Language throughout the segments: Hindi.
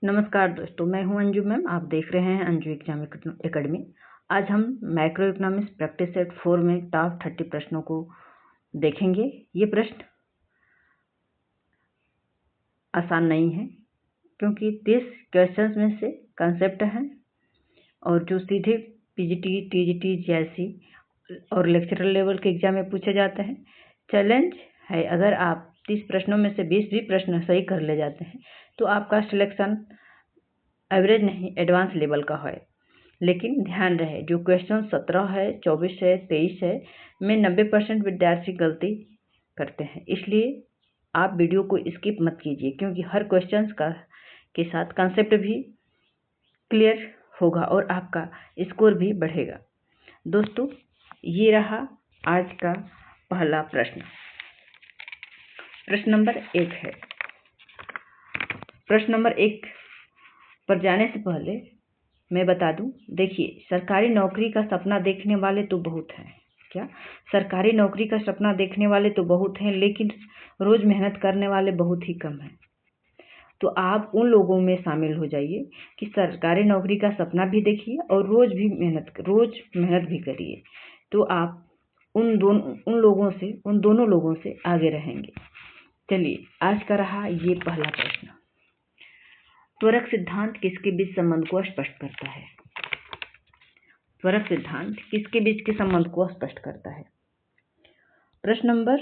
नमस्कार दोस्तों, मैं हूं अंजू मैम। आप देख रहे हैं अंजू एग्जाम एकेडमी। आज हम मैक्रो इकोनॉमिक्स प्रैक्टिस सेट 4 में टॉप 30 प्रश्नों को देखेंगे। ये प्रश्न आसान नहीं है क्योंकि 30 क्वेश्चंस में से कंसेप्ट हैं और जो सीधे पीजीटी, टीजीटी, जीआईसी और लेक्चरर लेवल के एग्जाम में पूछे जाते हैं। चैलेंज है, अगर आप 30 प्रश्नों में से 20 भी प्रश्न सही कर ले जाते हैं तो आपका सिलेक्शन एवरेज नहीं एडवांस लेवल का है। लेकिन ध्यान रहे, जो क्वेश्चन 17 है, 24 है, 23 है में 90% विद्यार्थी गलती करते हैं। इसलिए आप वीडियो को स्किप मत कीजिए क्योंकि हर क्वेश्चन के साथ कंसेप्ट भी क्लियर होगा और आपका स्कोर भी बढ़ेगा। दोस्तों, ये रहा आज का पहला प्रश्न। प्रश्न नंबर 1 है। प्रश्न नंबर 1 पर जाने से पहले मैं बता दूं, देखिए, सरकारी नौकरी का सपना देखने वाले तो बहुत हैं। क्या? सरकारी नौकरी का सपना देखने वाले तो बहुत हैं, लेकिन रोज मेहनत करने वाले बहुत ही कम हैं। तो आप उन लोगों में शामिल हो जाइए कि सरकारी नौकरी का सपना भी देखिए और रोज मेहनत भी करिए। तो आप उन दोनों लोगों से आगे रहेंगे। चलिए, आज का रहा ये पहला प्रश्न। त्वरक सिद्धांत किसके बीच संबंध को स्पष्ट करता है? त्वरक सिद्धांत किसके बीच के संबंध को स्पष्ट करता है? प्रश्न नंबर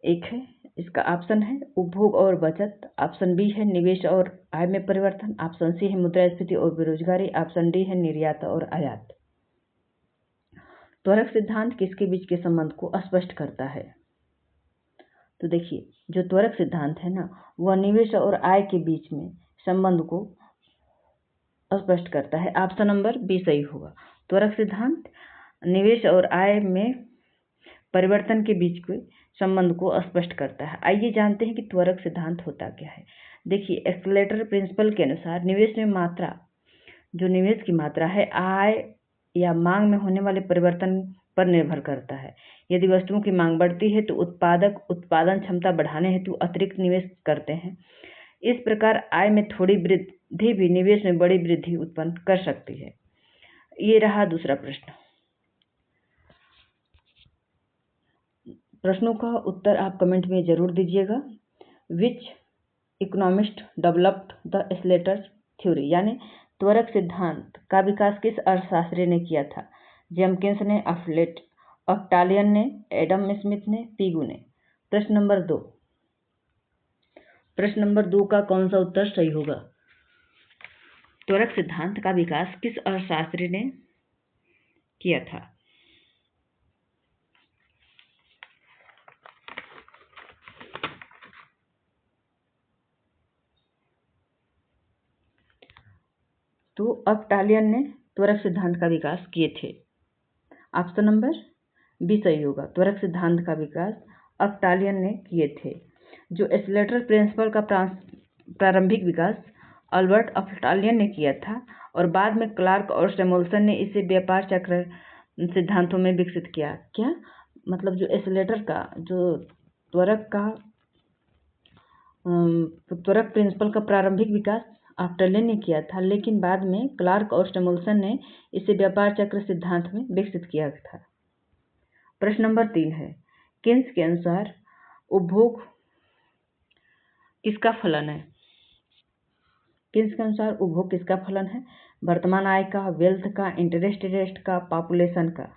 1 है, इसका ऑप्शन है उपभोग और बचत, ऑप्शन बी है निवेश और आय में परिवर्तन, ऑप्शन सी है मुद्रास्फीति और बेरोजगारी, ऑप्शन डी है निर्यात और आयात। त्वरक सिद्धांत किसके बीच के संबंध को स्पष्ट करता है? तो देखिए, जो त्वरक सिद्धांत है ना, वह निवेश और आय के बीच में संबंध को स्पष्ट करता है। ऑप्शन नंबर बी सही होगा। त्वरक सिद्धांत निवेश और आय में परिवर्तन के बीच के संबंध को स्पष्ट करता है। आइए जानते हैं कि त्वरक सिद्धांत होता क्या है। देखिए, एक्सेलरेटर प्रिंसिपल के अनुसार निवेश की मात्रा है, आय या मांग में होने वाले परिवर्तन पर निर्भर करता है। यदि वस्तुओं की मांग बढ़ती है तो उत्पादक उत्पादन क्षमता बढ़ाने हेतु अतिरिक्त निवेश करते हैं। इस प्रकार आय में थोड़ी वृद्धि भी निवेश में बड़ी वृद्धि उत्पन्न कर सकती है। ये रहा दूसरा प्रश्न। प्रश्नों का उत्तर आप कमेंट में जरूर दीजिएगा। Which economist developed the accelerator theory, यानी त्वरक सिद्धांत का विकास किस अर्थशास्त्री ने किया था? जेमकिंस ने, ऑफ्टालियन ने, एडम स्मिथ ने, पिगू ने। प्रश्न नंबर 2 का कौन सा उत्तर सही होगा? त्वरक सिद्धांत का विकास किस अर्थशास्त्री ने किया था? तो ऑफ्टालियन ने त्वरक सिद्धांत का विकास किए थे। ऑप्शन नंबर बी सही होगा। त्वरक सिद्धांत का विकास ऑफ्टालियन ने किए थे। जो एक्सेलरेटर प्रिंसिपल का प्रारंभिक विकास अल्बर्ट ऑफ्टालियन ने किया था और बाद में क्लार्क और सैमुअल्सन ने इसे व्यापार चक्र सिद्धांतों में विकसित किया। क्या मतलब, जो एक्सेलरेटर का जो त्वरक प्रिंसिपल का प्रारंभिक विकास ऑफ्टालियन ने किया था, लेकिन बाद में क्लार्क और सैमुअल्सन ने इसे व्यापार चक्र सिद्धांत में विकसित किया था। प्रश्न नंबर 3 है, किन्स के अनुसार उपभोग किसका फलन है? किन्स के अनुसार उपभोग किसका फलन है? वर्तमान आय का, वेल्थ का, इंटरेस्ट रेट का, पॉपुलेशन का।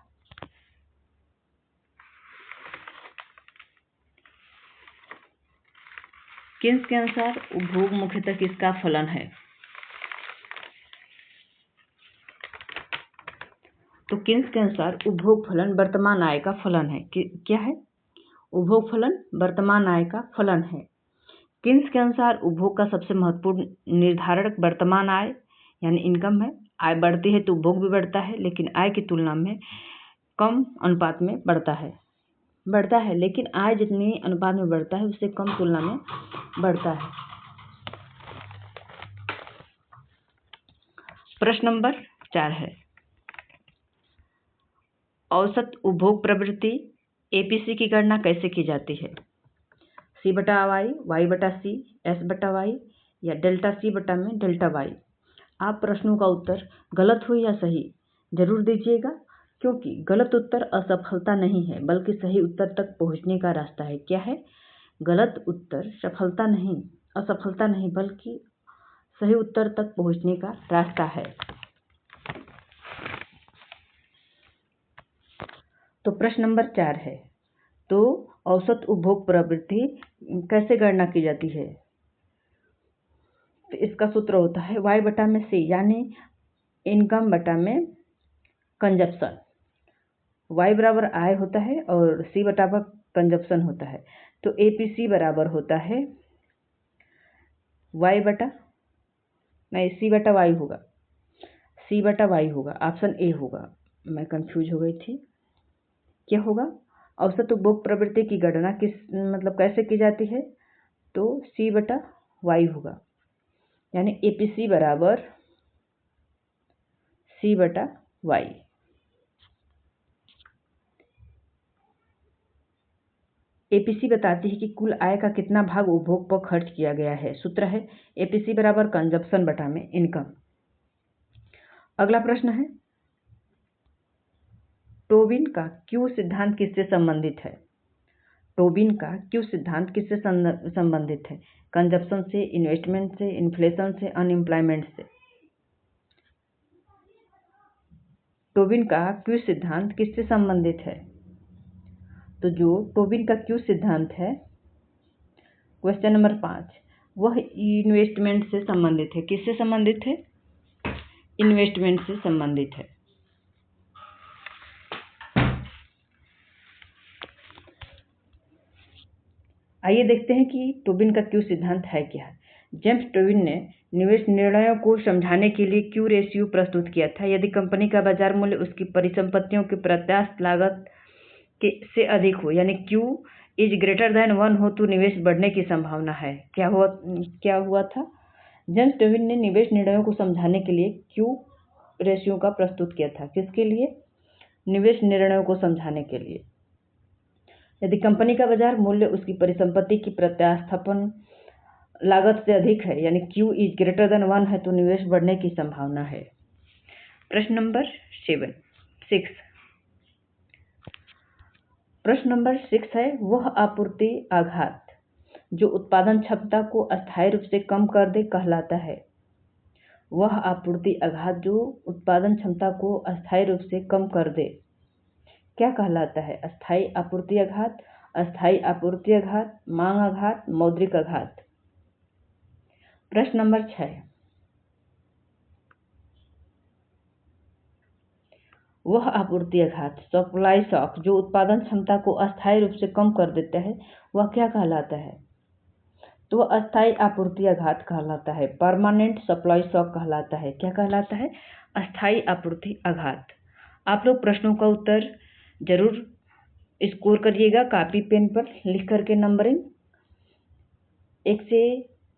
किन्स के अनुसार उपभोग मुख्यतः किसका फलन है? तो किन्स के अनुसार उपभोग फलन वर्तमान आय का फलन है। क्या है? उपभोग फलन वर्तमान आय का फलन है। किन्स के अनुसार उपभोग का सबसे महत्वपूर्ण निर्धारक वर्तमान आय यानी इनकम है। आय बढ़ती है तो उपभोग भी बढ़ता है, लेकिन आय की तुलना में कम अनुपात में बढ़ता है, लेकिन आय जितनी अनुपात में बढ़ता है उससे कम तुलना में बढ़ता है। प्रश्न नंबर 4 है, औसत उपभोग प्रवृत्ति एपीसी की गणना कैसे की जाती है? C/Y, Y/C, S/Y, या डेल्टा सी बटा में डेल्टा वाई। आप प्रश्नों का उत्तर गलत हो या सही जरूर दीजिएगा, क्योंकि गलत उत्तर असफलता नहीं है बल्कि सही उत्तर तक पहुंचने का रास्ता है। क्या है? गलत उत्तर सफलता नहीं, असफलता नहीं, बल्कि सही उत्तर तक पहुंचने का रास्ता है। तो प्रश्न नंबर 4 है, तो औसत उपभोग प्रवृत्ति कैसे गणना की जाती है? तो इसका सूत्र होता है y बटा में c, यानी इनकम बटा में कंजप्शन। y बराबर आय होता है और c बटा पर कंजप्शन होता है। तो APC बराबर होता है y बटा नहीं c बटा y होगा, c बटा y होगा, ऑप्शन ए होगा। मैं कंफ्यूज हो गई थी। क्या होगा? औसत उपभोग प्रवृत्ति की गणना कैसे की जाती है? तो c बटा y होगा, यानी APC बराबर c बटा y। APC बताती है कि कुल आय का कितना भाग उपभोग पर खर्च किया गया है। सूत्र है APC बराबर कंजप्शन बटा में इनकम। अगला प्रश्न है, टोबिन का क्यू सिद्धांत किससे संबंधित है? टोबिन का क्यू सिद्धांत किससे संबंधित है? कंजप्शन से, इन्वेस्टमेंट से, इन्फ्लेशन से, अनएम्प्लॉयमेंट से। टोबिन का क्यू सिद्धांत किससे संबंधित है? तो जो टोबिन का क्यू सिद्धांत है, क्वेश्चन नंबर 5, वह इन्वेस्टमेंट से संबंधित है। किससे संबंधित है? इन्वेस्टमेंट से संबंधित है। आइए देखते हैं कि टोबिन का क्यू सिद्धांत है क्या। जेम्स टोबिन ने निवेश निर्णयों को समझाने के लिए क्यू रेशियो प्रस्तुत किया था। यदि कंपनी का बाजार मूल्य उसकी परिसंपत्तियों की प्रत्याशित लागत से अधिक हो, यानी क्यू इज ग्रेटर देन 1 हो, तो निवेश बढ़ने की संभावना है। क्या हुआ था? जेम्स टोबिन ने निवेश निर्णयों को समझाने के लिए क्यू रेशियो का प्रस्तुत किया था। किसके लिए? निवेश निर्णयों को समझाने के लिए। यदि कंपनी का बाजार मूल्य उसकी परिसंपत्ति की प्रत्यास्थापन लागत से अधिक है, यानी क्यू इज ग्रेटर देन 1 है, तो निवेश बढ़ने की संभावना है। प्रश्न नंबर 6। प्रश्न नंबर 6 है, वह आपूर्ति आघात जो उत्पादन क्षमता को अस्थायी रूप से कम कर दे कहलाता है। वह आपूर्ति आघात जो उत्पादन क्षमता को अस्थायी रूप से कम कर दे क्या कहलाता है? अस्थायी आपूर्ति आघात, अस्थायी आपूर्ति आघात, मांग आघात, मौद्रिक आघात। प्रश्न नंबर 6, वह आपूर्ति आघात सप्लाई शॉक जो उत्पादन क्षमता को अस्थायी रूप से कम कर देता है, वह क्या कहलाता है? तो वह अस्थायी आपूर्ति आघात कहलाता है, परमानेंट सप्लाई शॉक कहलाता है। क्या कहलाता है? अस्थायी आपूर्ति आघात। आप लोग प्रश्नों का उत्तर जरूर स्कोर करिएगा, कापी पेन पर लिख करके नंबरिंग 1 से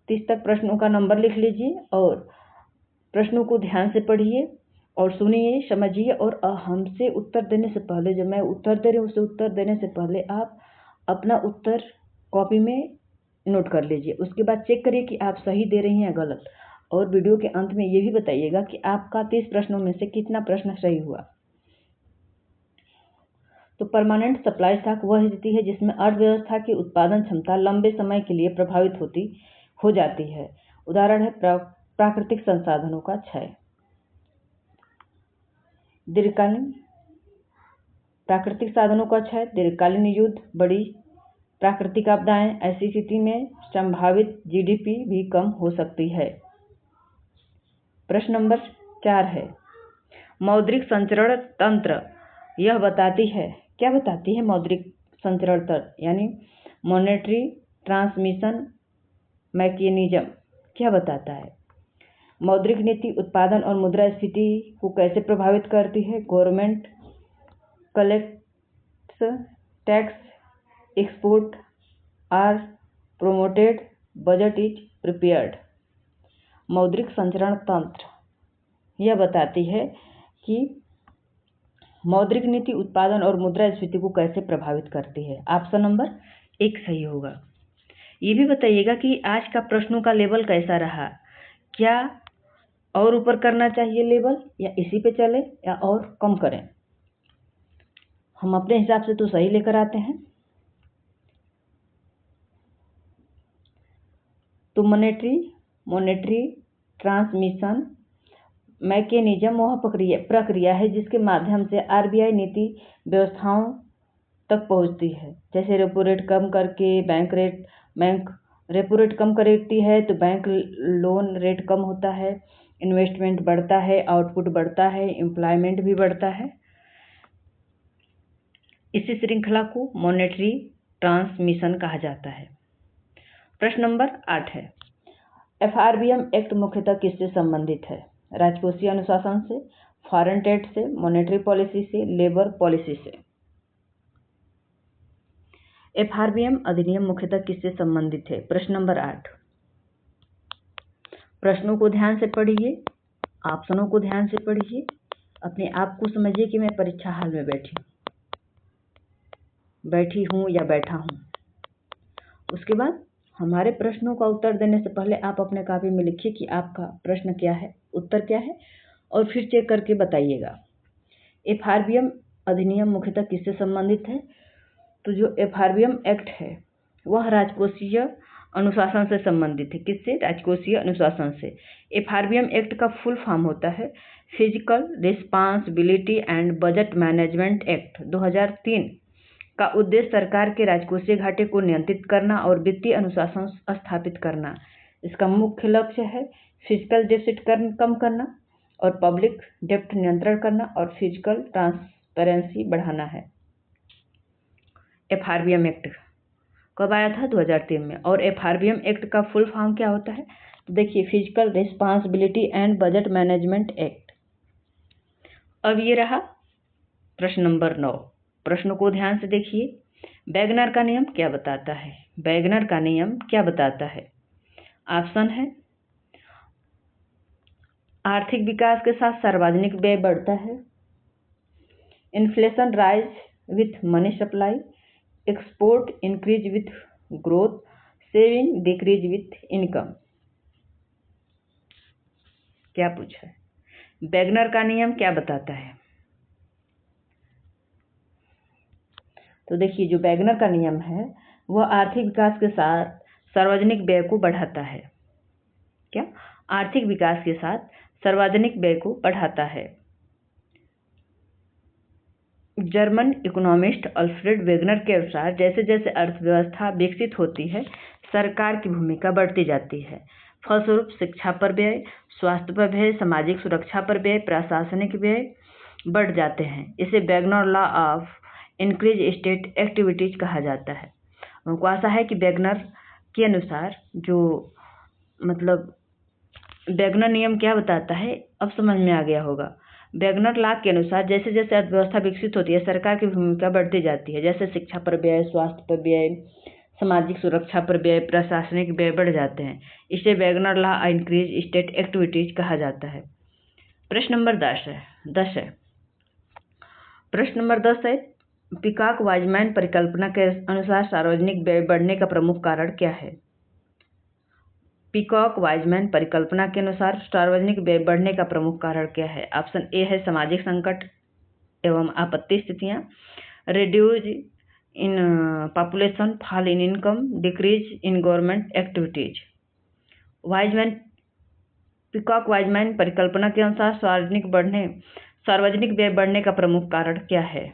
30 तक प्रश्नों का नंबर लिख लीजिए और प्रश्नों को ध्यान से पढ़िए और सुनिए, समझिए। और हमसे उत्तर देने से पहले, जब मैं उत्तर दे रही हूँ, उसे उत्तर देने से पहले आप अपना उत्तर कॉपी में नोट कर लीजिए। उसके बाद चेक करिए कि आप सही दे रही हैं या गलत। और वीडियो के अंत में ये भी बताइएगा कि आपका 30 प्रश्नों में से कितना प्रश्न सही हुआ। तो परमानेंट सप्लाई शॉक वह स्थिति है जिसमें अर्थव्यवस्था की उत्पादन क्षमता लंबे समय के लिए प्रभावित हो जाती है। उदाहरण है प्राकृतिक संसाधनों का क्षय। दीर्घकालीन प्राकृतिक साधनों का क्षय, दीर्घकालीन युद्ध, बड़ी प्राकृतिक आपदाएं, ऐसी स्थिति में संभावित जीडीपी भी कम हो सकती है। प्रश्न नंबर 4 है, मौद्रिक संचरण तंत्र यह बताती है। क्या बताती है? मौद्रिक संचरण तंत्र यानी मॉनेटरी ट्रांसमिशन मैकेनिज्म क्या बताता है? मौद्रिक नीति उत्पादन और मुद्रास्फीति को कैसे प्रभावित करती है? Government collects tax, export are promoted, budget is prepared. मौद्रिक संचरण तंत्र यह बताती है कि मौद्रिक नीति उत्पादन और मुद्रास्फीति को कैसे प्रभावित करती है। ऑप्शन नंबर 1 सही होगा। ये भी बताइएगा कि आज का प्रश्नों का लेवल कैसा रहा, क्या और ऊपर करना चाहिए लेवल या इसी पे चले या और कम करें। हम अपने हिसाब से तो सही लेकर आते हैं। तो मॉनेटरी ट्रांसमिशन मैकेनिज्म वह प्रक्रिया है जिसके माध्यम से आरबीआई नीति व्यवस्थाओं तक पहुंचती है। जैसे रेपो रेट कम करके बैंक रेपो रेट कम करती है तो बैंक लोन रेट कम होता है, इन्वेस्टमेंट बढ़ता है, आउटपुट बढ़ता है, एम्प्लॉयमेंट भी बढ़ता है। इसी श्रृंखला को मॉनेटरी ट्रांसमिशन कहा जाता है। प्रश्न नंबर 8 है, एफआरबीएम एक्ट मुख्यतः किससे संबंधित है? राजकोषीय अनुशासन से, फॉरेन ट्रेड से, मॉनेटरी पॉलिसी से, लेबर पॉलिसी से। एफआरबीएम अधिनियम मुख्यतः किससे संबंधित है? प्रश्न नंबर 8। प्रश्नों को ध्यान से पढ़िए, ऑप्शनों को ध्यान से पढ़िए, अपने आप को समझिए कि मैं परीक्षा हाल में बैठी हूँ या बैठा हूँ। उसके बाद हमारे प्रश्नों का उत्तर देने से पहले आप अपने कॉपी में लिखिए कि आपका प्रश्न क्या है, उत्तर क्या है, और फिर चेक करके बताइएगा। एफआरबीएम अधिनियम मुख्यतः किससे संबंधित है? तो जो एफआरबीएम एक्ट है वह राजकोषीय अनुशासन से संबंधित है। किससे? राजकोषीय अनुशासन से। एफआरबीएम एक्ट का फुल फॉर्म होता है physical responsibility and budget management act 2003 का उद्देश्य सरकार के राजकोषीय घाटे को नियंत्रित करना और वित्तीय अनुशासन स्थापित करना। इसका मुख्य लक्ष्य है फिजिकल डेफिसिट कम करना और पब्लिक डेब्ट नियंत्रण करना और फिजिकल ट्रांसपेरेंसी बढ़ाना है। एफआरबीएम एक्ट कब आया था? 2003 में। और एफआरबीएम एक्ट का फुल फॉर्म क्या होता है? तो देखिए, physical responsibility and budget management act. अब ये रहा प्रश्न नंबर 9। प्रश्न को ध्यान से देखिए। वैगनर का नियम क्या बताता है? वैगनर का नियम क्या बताता है? ऑप्शन है, आर्थिक विकास के साथ सार्वजनिक व्यय बढ़ता है, inflation rise with money supply, export increase with growth, saving decrease with income. क्या पूछा है? वैगनर का नियम क्या बताता है? तो देखिए, जो वैगनर का नियम है वह आर्थिक विकास के साथ सार्वजनिक व्यय को बढ़ाता है। क्या? आर्थिक विकास के साथ सार्वजनिक व्यय को बढ़ाता है। जर्मन इकोनॉमिस्ट अल्फ्रेड वेगनर के अनुसार जैसे जैसे अर्थव्यवस्था विकसित होती है, सरकार की भूमिका बढ़ती जाती है। फलस्वरूप शिक्षा पर व्यय, स्वास्थ्य पर व्यय, सामाजिक सुरक्षा पर व्यय, प्रशासनिक व्यय बढ़ जाते हैं। इसे Wagner law of increase state activities कहा जाता है। उनको आशा है कि वैगनर के अनुसार जो वैगनर नियम क्या बताता है अब समझ में आ गया होगा। वैगनर लॉ के अनुसार जैसे जैसे अर्थव्यवस्था विकसित होती है, सरकार की भूमिका बढ़ती जाती है। जैसे शिक्षा पर व्यय, स्वास्थ्य पर व्यय, सामाजिक सुरक्षा पर व्यय, प्रशासनिक व्यय बढ़ जाते हैं। इसे Wagner law increase state activities कहा जाता है। प्रश्न नंबर 10 है। प्रश्न नंबर 10 है, पीकॉक वाइजमैन परिकल्पना के अनुसार सार्वजनिक व्यय बढ़ने का प्रमुख कारण क्या है? पीकॉक वाइजमैन परिकल्पना के अनुसार सार्वजनिक व्यय बढ़ने का प्रमुख कारण क्या है? ऑप्शन ए है सामाजिक संकट एवं आपत्ति स्थितियां, reduce in population, fall in income, decrease in government activities. Peacock Wiseman परिकल्पना के अनुसार सार्वजनिक व्यय बढ़ने का प्रमुख कारण क्या है?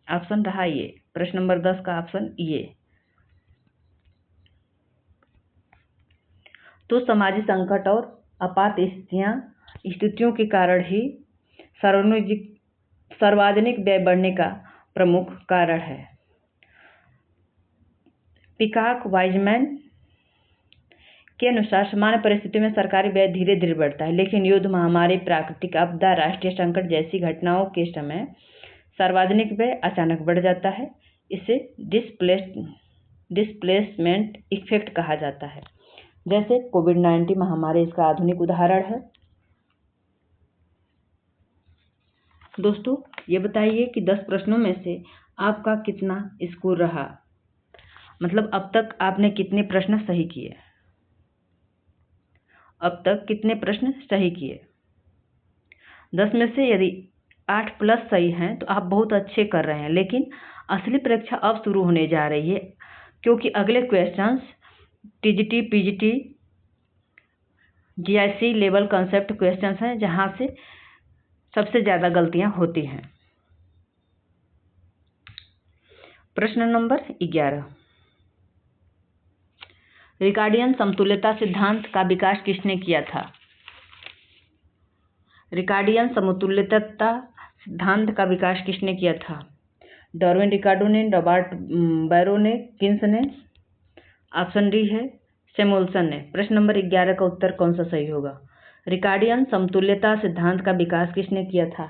ऑप्शन रहा ये। प्रश्न नंबर 10 का ऑप्शन ये। तो सामाजिक संकट और आपात स्थितियों के कारण ही सार्वजनिक व्यय बढ़ने का प्रमुख कारण है। पीकॉक वाइजमैन के अनुसार सामान्य परिस्थितियों में सरकारी व्यय धीरे धीरे बढ़ता है, लेकिन युद्ध, महामारी, प्राकृतिक आपदा, राष्ट्रीय संकट जैसी घटनाओं के समय सार्वजनिक व्यय अचानक बढ़ जाता है। इसे डिस्प्लेसमेंट इफेक्ट कहा जाता है। जैसे कोविड-19 महामारी इसका आधुनिक उदाहरण है। दोस्तों, ये बताइए कि 10 प्रश्नों में से आपका कितना स्कोर रहा? मतलब अब तक आपने कितने प्रश्न सही किए? अब तक कितने प्रश्न सही किए? 10 में से यदि 8 प्लस सही हैं तो आप बहुत अच्छे कर रहे हैं, लेकिन असली परीक्षा अब शुरू होने जा रही है, क्योंकि अगले questions TGT, PGT, GIC level concept questions हैं, जहां से सबसे ज़्यादा गलतियां होती हैं। प्रश्न नंबर 11, रिकार्डियन समतुल्यता सिद्धांत का विकास किसने किया था? रिकार्डियन समतुल्यता सिद्धांत का विकास किसने किया था? डार्विन रिकार्डो ने, रॉबर्ट बैरो ने, किन्स ने? ऑप्शन डी है सैमुअल्सन ने। प्रश्न नंबर 11 का उत्तर कौन सा सही होगा? रिकार्डियन समतुल्यता सिद्धांत का विकास किसने किया था?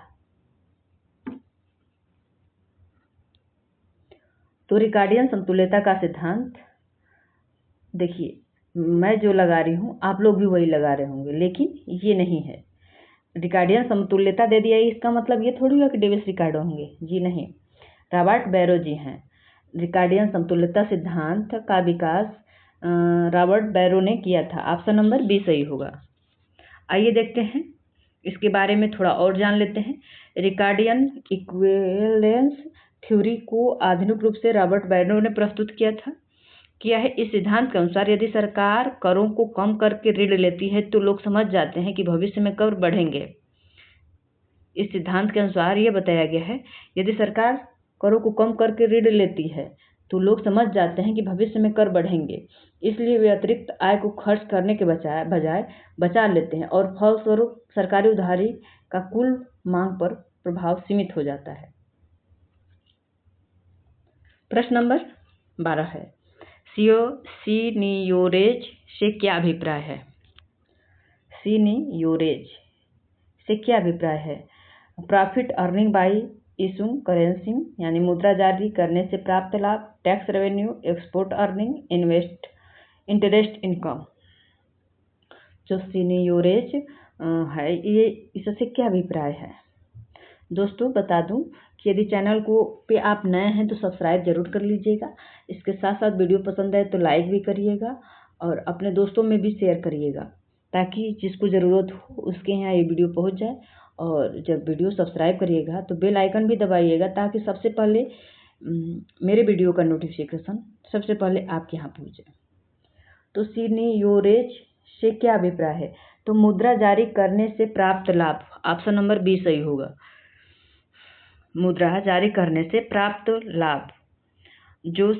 तो रिकार्डियन समतुल्यता का सिद्धांत, देखिए मैं जो लगा रही हूँ आप लोग भी वही लगा रहे होंगे, लेकिन ये नहीं है। रिकार्डियन समतुल्यता दे दिया, इसका मतलब ये थोड़ी है कि डेविस रिकार्डो होंगे, जी नहीं, रॉबर्ट बैरो जी हैं। रिकार्डियन समतुल्यता सिद्धांत का विकास रॉबर्ट बैरो ने किया था। ऑप्शन नंबर बी सही होगा। आइए देखते हैं, इसके बारे में थोड़ा और जान लेते हैं। रिकार्डियन इक्विवेलेंस थ्योरी को आधुनिक रूप से रॉबर्ट बैरो ने प्रस्तुत किया है। इस सिद्धांत के अनुसार यदि सरकार करों को कम करके ऋण लेती है तो लोग समझ जाते हैं कि भविष्य में कर बढ़ेंगे। इस सिद्धांत के अनुसार यह बताया गया है, यदि सरकार करों को कम करके ऋण लेती है तो लोग समझ जाते हैं कि भविष्य में कर बढ़ेंगे, इसलिए वे अतिरिक्त आय को खर्च करने के बजाय बचा लेते हैं और फलस्वरूप सरकारी उधारी का कुल मांग पर प्रभाव सीमित हो जाता है। प्रश्न नंबर 12 है, सीनियोरेज से क्या अभिप्राय है? सीनियोरेज से क्या अभिप्राय है? Profit earning by issuing currency, यानी मुद्रा जारी करने से प्राप्त लाभ, tax revenue, export earning, interest income. जो सीनियोरेज है, ये इससे क्या अभिप्राय है? दोस्तों बता दूं कि यदि चैनल को पे आप नए हैं तो सब्सक्राइब जरूर कर लीजिएगा। इसके साथ साथ वीडियो पसंद आए तो लाइक भी करिएगा और अपने दोस्तों में भी शेयर करिएगा, ताकि जिसको ज़रूरत हो उसके यहाँ ये वीडियो पहुंच जाए। और जब वीडियो सब्सक्राइब करिएगा तो बेल आइकन भी दबाइएगा, ताकि सबसे पहले मेरे वीडियो का नोटिफिकेशन सबसे पहले आपके यहाँ पहुँचे। तो सीनियोरेज से क्या अभिप्राय है? तो मुद्रा जारी करने से प्राप्त लाभ, ऑप्शन नंबर बी सही होगा। मुद्रा जारी करने से प्राप्त लाभ। जो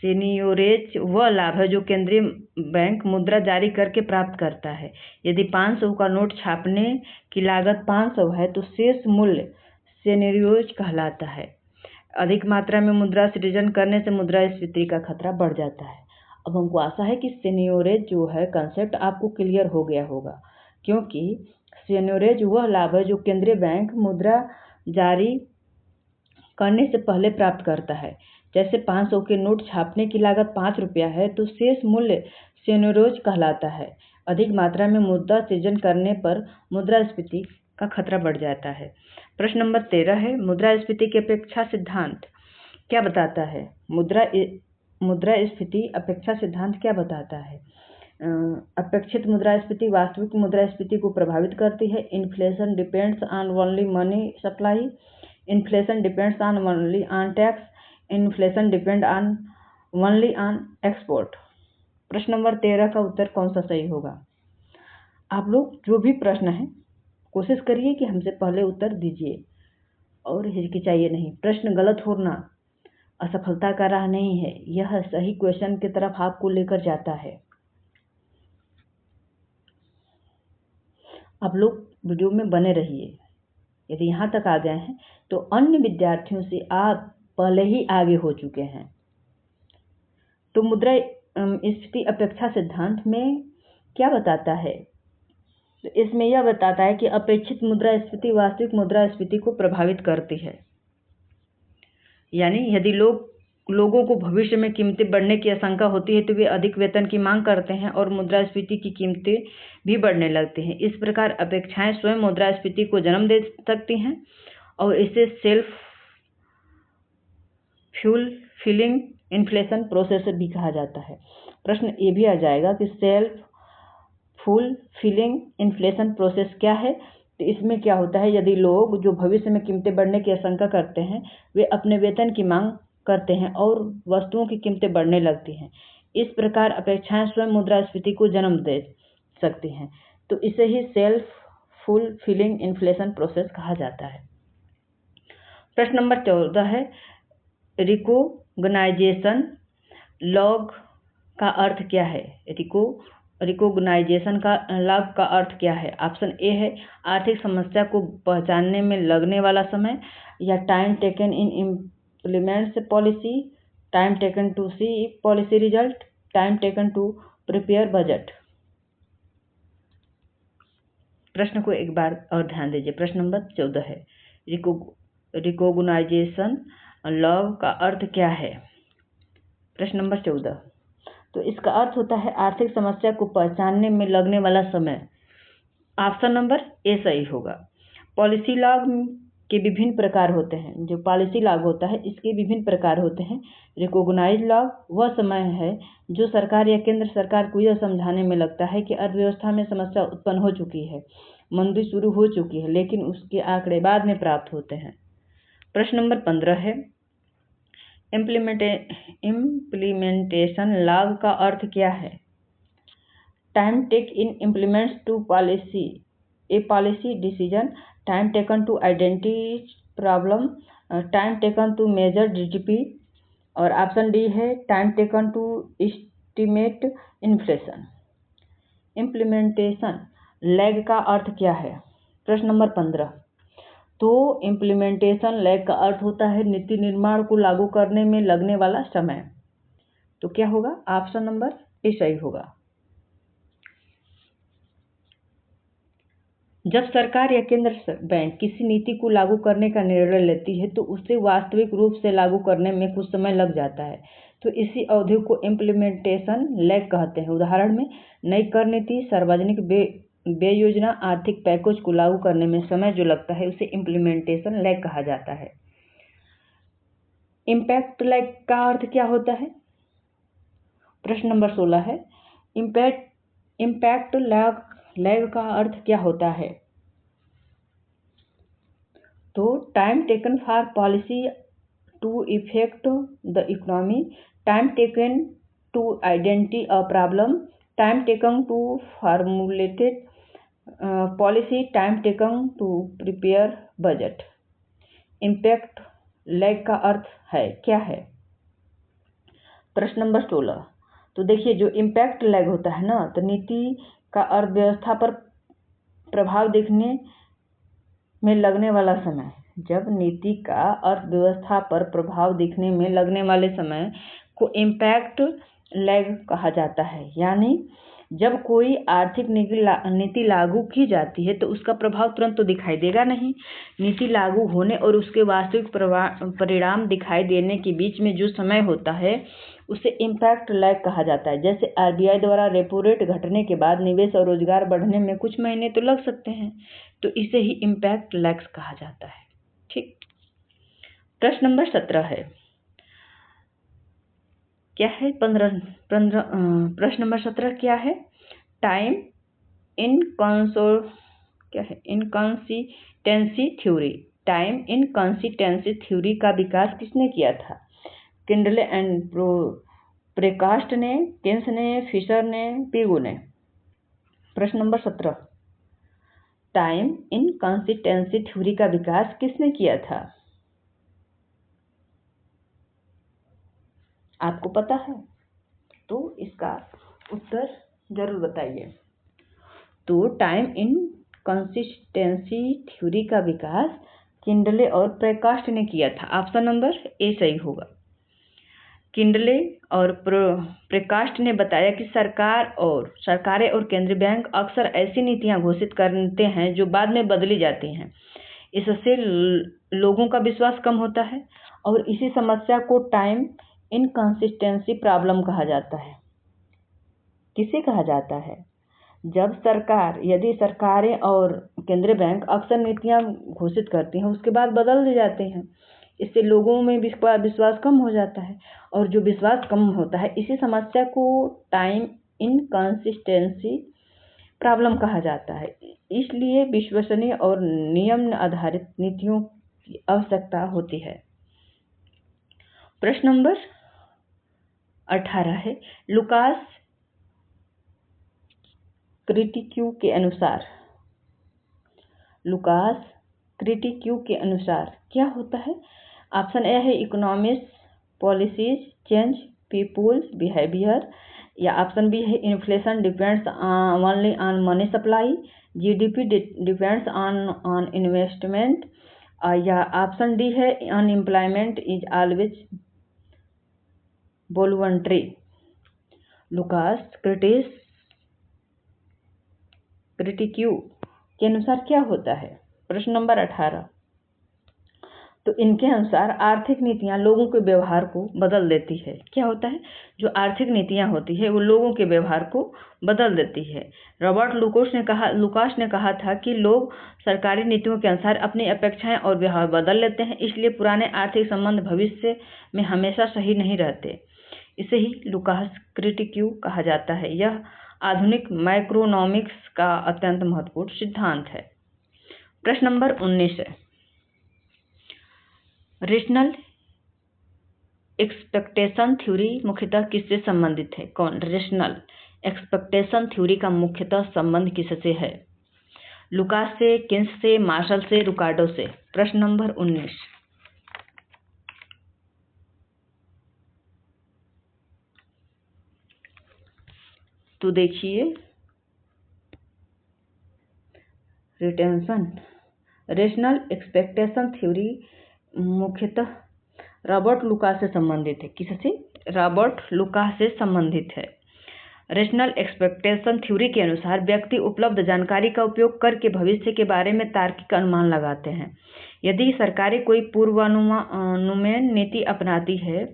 सीनियोरेज वह लाभ है जो केंद्रीय बैंक मुद्रा जारी करके प्राप्त करता है। यदि 500 का नोट छापने की लागत 500 है तो शेष मूल्य सीनियोरेज कहलाता है। अधिक मात्रा में मुद्रा सृजन करने से मुद्रास्फीति का खतरा बढ़ जाता है। अब हमको आशा है कि सीनियोरेज जो है कंसेप्ट आपको क्लियर हो गया होगा, क्योंकि सीनियोरेज वह लाभ है जो केंद्रीय बैंक मुद्रा जारी करने से पहले प्राप्त करता है। जैसे 500 के नोट छापने की लागत 5 रुपया है तो शेष मूल्य सीनियोरेज कहलाता है। अधिक मात्रा में मुद्रा सृजन करने पर मुद्रास्फीति का खतरा बढ़ जाता है। प्रश्न नंबर 13 है, मुद्रास्फीति की अपेक्षा सिद्धांत क्या बताता है? मुद्रास्फीति अपेक्षा सिद्धांत क्या बताता है? अपेक्षित मुद्रास्फीति वास्तविक मुद्रास्फीति को प्रभावित करती है। Inflation depends on only money supply, inflation depends on only on tax, inflation depend on only on export. प्रश्न नंबर 13 का उत्तर कौन सा सही होगा? आप लोग जो भी प्रश्न है कोशिश करिए कि हमसे पहले उत्तर दीजिए और हिचकिचाइए नहीं। प्रश्न गलत होना असफलता का राह नहीं है, यह सही क्वेश्चन की तरफ आपको लेकर जाता है। आप लोग वीडियो में बने रहिए। यदि यहाँ तक आ गए हैं तो अन्य विद्यार्थियों से आप पहले ही आगे हो चुके हैं। तो मुद्रास्फीति अपेक्षा सिद्धांत में क्या बताता है? तो इसमें यह बताता है कि अपेक्षित मुद्रास्फीति वास्तविक मुद्रास्फीति को प्रभावित करती है। यानी यदि लोगों को भविष्य में कीमतें बढ़ने की आशंका होती है तो वे अधिक वेतन की मांग करते हैं और मुद्रास्फीति की कीमतें भी बढ़ने लगती हैं। इस प्रकार अपेक्षाएं स्वयं मुद्रास्फीति को जन्म दे सकती हैं और इसे सेल्फ फुलफिलिंग इन्फ्लेशन प्रोसेस भी कहा जाता है। प्रश्न ये भी आ जाएगा कि सेल्फ फुलफिलिंग इन्फ्लेशन प्रोसेस क्या है। तो इसमें क्या होता है, यदि लोग जो भविष्य में कीमतें बढ़ने की आशंका करते हैं वे अपने वेतन की मांग करते हैं और वस्तुओं की कीमतें बढ़ने लगती हैं। इस प्रकार अपेक्षाएं स्वयं मुद्रास्फीति को जन्म दे सकती हैं। तो इसे ही सेल्फ फुलफिलिंग इन्फ्लेशन प्रोसेस कहा जाता है। प्रश्न नंबर 14 है, रिकॉग्नाइजेशन लॉग का अर्थ क्या है। रिकॉग्नाइजेशन का लॉग का अर्थ क्या है। ऑप्शन ए है आर्थिक समस्या को पहचानने में लगने वाला समय, या time taken in implements policy, time taken to see policy result, time taken to prepare budget. प्रश्न को एक बार और ध्यान दीजिए। प्रश्न नंबर 14 है, रिकॉग्नाइजेशन लॉग का अर्थ क्या है। प्रश्न नंबर 14, तो इसका अर्थ होता है आर्थिक समस्या को पहचानने में लगने वाला समय। ऑप्शन नंबर ए सही होगा। पॉलिसी लॉग के विभिन्न प्रकार होते हैं। जो पॉलिसी लॉग होता है इसके विभिन्न प्रकार होते हैं। रिकॉग्नाइज लॉग वह समय है जो सरकार या केंद्र सरकार को यह समझाने में लगता है कि अर्थव्यवस्था में समस्या उत्पन्न हो चुकी है, मंदी शुरू हो चुकी है, लेकिन उसके आंकड़े बाद में प्राप्त होते हैं। प्रश्न नंबर 15 है, इम्प्लीमेंटेशन लॉग का अर्थ क्या है। Time take in implements to policy a policy decision, time taken to identify problem, time taken to measure GDP, और ऑप्शन डी है time taken to estimate inflation. Implementation lag का अर्थ क्या है। प्रश्न नंबर 15, तो इम्प्लीमेंटेशन लैग का अर्थ होता है नीति निर्माण को लागू करने में लगने वाला समय। तो क्या होगा, ऑप्शन नंबर ए सही होगा। जब सरकार या केंद्र बैंक किसी नीति को लागू करने का निर्णय लेती है तो उसे वास्तविक रूप से लागू करने में कुछ समय लग जाता है, तो इसी अवधि को इम्प्लीमेंटेशन लैग कहते हैं। उदाहरण में नई कर नीति, सार्वजनिक व्यय योजना, आर्थिक पैकेज को लागू करने में समय जो लगता है उसे इम्प्लीमेंटेशन लैग कहा जाता है। इम्पैक्ट लैग का अर्थ क्या होता है। प्रश्न नंबर 16 है, इम्पैक्ट लैग का अर्थ क्या होता है। तो time taken for policy to effect the economy, time taken to identify a problem, time taken to formulated policy, time taken to prepare budget. Impact lag का अर्थ है क्या है। प्रश्न नंबर 16, तो देखिए जो इम्पैक्ट लैग होता है ना, तो नीति का अर्थव्यवस्था पर प्रभाव देखने में लगने वाला समय। जब नीति का अर्थव्यवस्था पर प्रभाव दिखने में लगने वाले समय को इम्पैक्ट लैग कहा जाता है। यानी जब कोई आर्थिक नीति लागू की जाती है तो उसका प्रभाव तुरंत तो दिखाई देगा नहीं। नीति लागू होने और उसके वास्तविक परिणाम दिखाई देने के बीच में जो समय होता है उसे इम्पैक्ट लैग कहा जाता है। जैसे आरबीआई द्वारा रेपो रेट घटने के बाद निवेश और रोजगार बढ़ने में कुछ महीने तो लग सकते हैं, तो इसे ही इम्पैक्ट लैग्स कहा जाता है। ठीक। प्रश्न नंबर 17 है, क्या है, प्रश्न नंबर 17 क्या है, time inconsistency theory. Time inconsistency theory का विकास किसने किया था। किंडले एंड प्रेकास्ट ने, केन्स ने, फिशर ने, पिगो ने। प्रश्न नंबर 17, टाइम इनकंसिस्टेंसी थ्योरी का विकास किसने किया था। आपको पता है तो इसका उत्तर जरूर बताइए। तो टाइम इनकंसिस्टेंसी थ्योरी का विकास किंडले और प्रेकास्ट ने किया था। ऑप्शन नंबर ए सही होगा। किंडले और प्रेकास्ट ने बताया कि सरकारें और केंद्रीय बैंक अक्सर ऐसी नीतियां घोषित करते हैं जो बाद में बदली जाती हैं। इससे लोगों का विश्वास कम होता है और इसी समस्या को टाइम इनकंसिस्टेंसी प्रॉब्लम कहा जाता है। किसे कहा जाता है, जब यदि सरकारें और केंद्रीय बैंक अक्सर नीतियां घोषित करती हैं उसके बाद बदल दी जाती हैं। इससे लोगों में विश्वास कम हो जाता है, और जो विश्वास कम होता है इसी समस्या को टाइम इनकंसिस्टेंसी प्रॉब्लम कहा जाता है। इसलिए विश्वसनीय और नियम आधारित नीतियों की आवश्यकता होती है। प्रश्न नंबर 18 है, लुकास क्रिटिक्यू के अनुसार क्या होता है? ऑप्शन ए है economics policies change people's behaviour, या ऑप्शन बी है inflation depends only on money supply, GDP depends on investment, या ऑप्शन डी है unemployment is always voluntary. Lucas critique के अनुसार क्या होता है? प्रश्न नंबर 18, तो इनके अनुसार आर्थिक नीतियां लोगों के व्यवहार को बदल देती है। क्या होता है? जो आर्थिक नीतियां होती है वो लोगों के व्यवहार को बदल देती है। रॉबर्ट लुकास ने कहा था कि लोग सरकारी नीतियों के अनुसार अपनी अपेक्षाएं और व्यवहार बदल लेते हैं, इसलिए पुराने आर्थिक संबंध भविष्य में हमेशा सही नहीं रहते। इसे ही लुकास क्रिटिक्यू कहा जाता है। यह आधुनिक मैक्रोइकोनॉमिक्स का अत्यंत महत्वपूर्ण सिद्धांत है। प्रश्न नंबर 19 है, रेशनल एक्सपेक्टेशन थ्योरी मुख्यतः किससे संबंधित है? कौन? रेशनल एक्सपेक्टेशन थ्योरी का मुख्यतः संबंध किससे है? लुकास से, किन्स से, मार्शल से, रिकार्डो से। प्रश्न नंबर 19, तो देखिए, रेशनल एक्सपेक्टेशन थ्योरी मुख्यतः रॉबर्ट लुकास से संबंधित है। किससे? रॉबर्ट लुकास से संबंधित है। रेशनल एक्सपेक्टेशन थ्योरी के अनुसार व्यक्ति उपलब्ध जानकारी का उपयोग करके भविष्य के बारे में तार्किक अनुमान लगाते हैं। यदि सरकारें कोई पूर्वानुमान नीति अपनाती है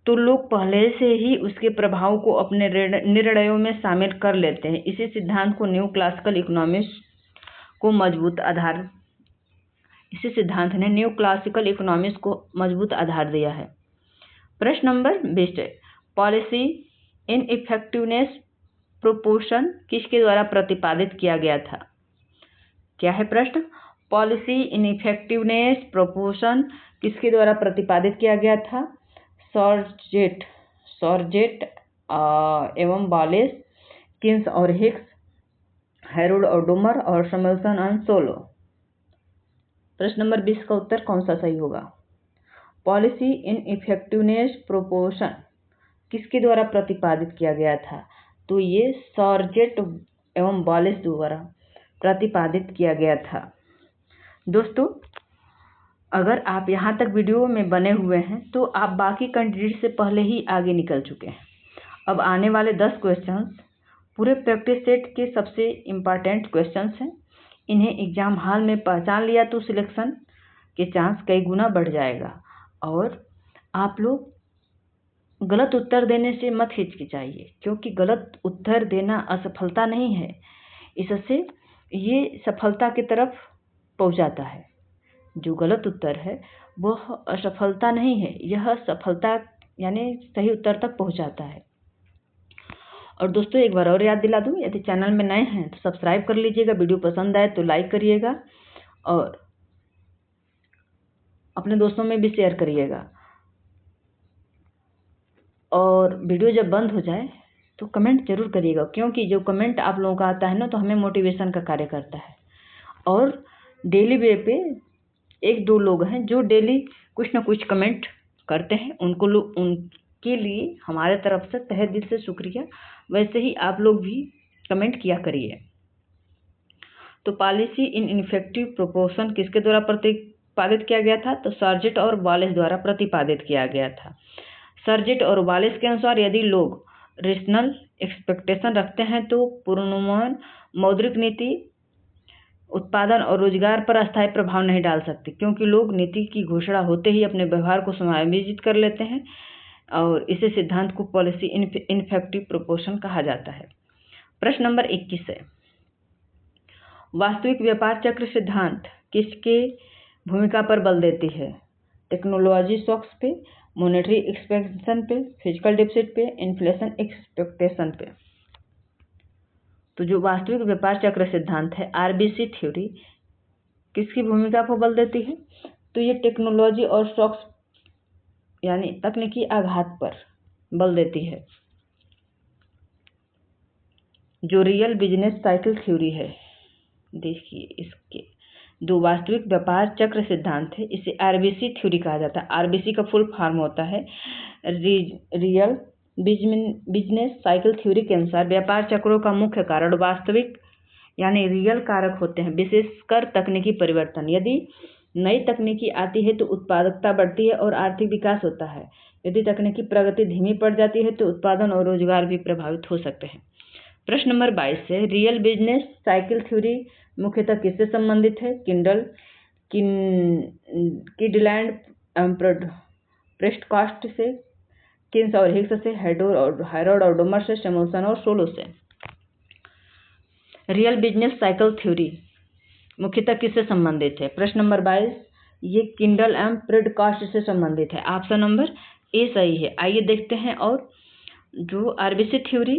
तो लोग पहले से ही उसके प्रभाव को अपने निर्णयों में शामिल कर लेते हैं। इसी सिद्धांत को न्यू क्लासिकल इकोनॉमिक्स को मजबूत आधार दिया है। प्रश्न नंबर 20, पॉलिसी इनइफेक्टिवनेस प्रोपोर्शन किसके द्वारा प्रतिपादित किया गया था? क्या है प्रश्न? पॉलिसी इनइफेक्टिवनेस प्रोपोर्शन किसके द्वारा प्रतिपादित किया गया था? सॉर्जेट एवं बालेस, किन्स और हिक्स, हैरोल्ड और डोमर, और सैमुएल्सन और सोलो। प्रश्न नंबर 20 का उत्तर कौन सा सही होगा? पॉलिसी इनइफेक्टिवनेस प्रोपोर्शन किसके द्वारा प्रतिपादित किया गया था? तो ये सॉर्जेट एवं बालेस द्वारा प्रतिपादित किया गया था। दोस्तों, अगर आप यहाँ तक वीडियो में बने हुए हैं तो आप बाकी कैंडिडेट से पहले ही आगे निकल चुके हैं। अब आने वाले 10 क्वेश्चंस पूरे प्रैक्टिस सेट के सबसे इम्पॉर्टेंट क्वेश्चंस हैं। इन्हें एग्जाम हॉल में पहचान लिया तो सिलेक्शन के चांस कई गुना बढ़ जाएगा। और आप लोग गलत उत्तर देने से मत हिचकिचाइए, क्योंकि गलत उत्तर देना असफलता नहीं है, इससे ये सफलता की तरफ पहुंचाता है। जो गलत उत्तर है वह असफलता नहीं है, यह सफलता यानी सही उत्तर तक पहुंचाता है। और दोस्तों, एक बार और याद दिला दूं, यदि चैनल में नए हैं तो सब्सक्राइब कर लीजिएगा, वीडियो पसंद आए तो लाइक करिएगा और अपने दोस्तों में भी शेयर करिएगा। और वीडियो जब बंद हो जाए तो कमेंट जरूर करिएगा, क्योंकि जो कमेंट आप लोगों का आता है ना तो हमें मोटिवेशन का कार्य करता है। और डेली वे पे 1-2 लोग हैं जो डेली कुछ ना कुछ कमेंट करते हैं, उनके लिए हमारे तरफ से तहे दिल से शुक्रिया। वैसे ही आप लोग भी कमेंट किया करिए। तो पॉलिसी इनइफेक्टिव प्रोपोर्शन किसके द्वारा प्रतिपादित किया गया था? तो सॉर्जेट और बालेस द्वारा प्रतिपादित किया गया था। सॉर्जेट और बालेस के अनुसार यदि लोग रेशनल एक्सपेक्टेशन रखते हैं तो पूर्वानुमान मौद्रिक नीति उत्पादन और रोजगार पर अस्थायी प्रभाव नहीं डाल सकती, क्योंकि लोग नीति की घोषणा होते ही अपने व्यवहार को समायोजित कर लेते हैं, और इसे सिद्धांत को पॉलिसी इनइफेक्टिव प्रोपोर्शन कहा जाता है। प्रश्न नंबर 21 है, वास्तविक व्यापार चक्र सिद्धांत किसके भूमिका पर बल देती है? टेक्नोलॉजी शॉक्स पे, मॉनेटरी एक्सपेंशन पे, फिजिकल डिफिसिट पे, इन्फ्लेशन एक्सपेक्टेशन पे। तो जो वास्तविक व्यापार चक्र सिद्धांत है, आरबीसी थ्योरी, किसकी भूमिका को बल देती है? तो ये टेक्नोलॉजी और शॉक्स यानी तकनीकी आघात पर बल देती है। जो रियल बिजनेस साइकिल थ्योरी है, देखिए इसके दो वास्तविक व्यापार चक्र सिद्धांत है, इसे आरबीसी थ्योरी कहा जाता है। आरबीसी का फुल फॉर्म होता है रियल बिजनेस साइकिल थ्योरी के अनुसार व्यापार चक्रों का मुख्य कारण वास्तविक यानी रियल कारक होते हैं, विशेषकर तकनीकी परिवर्तन। यदि नई तकनीकी आती है तो उत्पादकता बढ़ती है और आर्थिक विकास होता है। यदि तकनीकी प्रगति धीमी पड़ जाती है तो उत्पादन और रोजगार भी प्रभावित हो सकते हैं। प्रश्न नंबर 22 है, रियल बिजनेस साइकिल थ्योरी मुख्यतः किससे संबंधित है? किडलैंड प्रेस्टकास्ट से, किन्स और हिक्स से, हैरोल्ड और डोमर से, सैमुअल्सन और सोलो से। रियल बिजनेस साइकिल थ्योरी मुख्यतः किससे संबंधित है? प्रश्न नंबर 22, ये किंडल एंड प्रेस्टकास्ट से संबंधित है। ऑप्शन नंबर ए सही है। आइए देखते हैं। और जो आरबीसी थ्योरी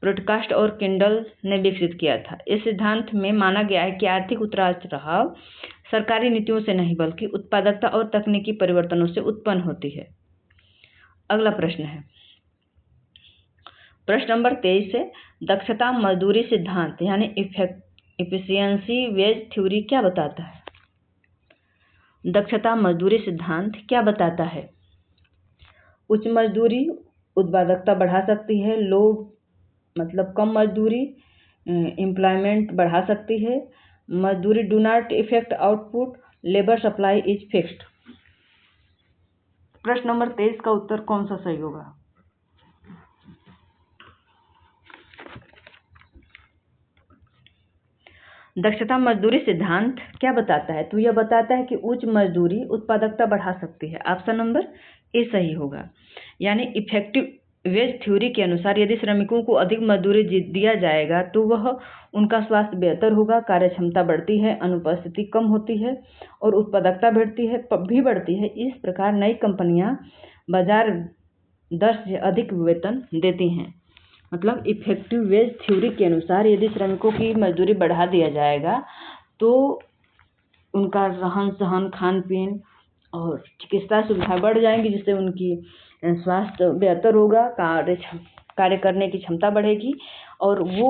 प्रेस्टकास्ट और किंडल ने विकसित किया था। इस सिद्धांत में माना गया है कि आर्थिक उतार चढ़ाव सरकारी नीतियों से नहीं बल्कि उत्पादकता और तकनीकी परिवर्तनों से उत्पन्न होती है। अगला प्रश्न है प्रश्न नंबर 23 है, दक्षता मजदूरी सिद्धांत यानी इफिशियंसी वेज थ्योरी क्या बताता है? दक्षता मजदूरी सिद्धांत क्या बताता है? उच्च मजदूरी उत्पादकता बढ़ा सकती है, कम मजदूरी एम्प्लॉयमेंट बढ़ा सकती है। मजदूरी do not effect output, labour supply is fixed. प्रश्न नंबर 23 का उत्तर कौन सा सही होगा? दक्षता मजदूरी सिद्धांत क्या बताता है? तो यह बताता है कि उच्च मजदूरी उत्पादकता बढ़ा सकती है। ऑप्शन नंबर ए सही होगा। यानी इफेक्टिव वेज थ्योरी के अनुसार यदि श्रमिकों को अधिक मजदूरी दिया जाएगा तो वह उनका स्वास्थ्य बेहतर होगा, कार्यक्षमता बढ़ती है, अनुपस्थिति कम होती है और उत्पादकता बढ़ती है। इस प्रकार नई कंपनियां बाजार दर से अधिक वेतन देती हैं। मतलब इफेक्टिव वेज थ्योरी के अनुसार यदि श्रमिकों की मजदूरी बढ़ा दिया जाएगा तो उनका रहन सहन, खान पीन और चिकित्सा सुविधा बढ़ जाएंगी, जिससे उनकी स्वास्थ्य बेहतर होगा, कार्य करने की क्षमता बढ़ेगी और वो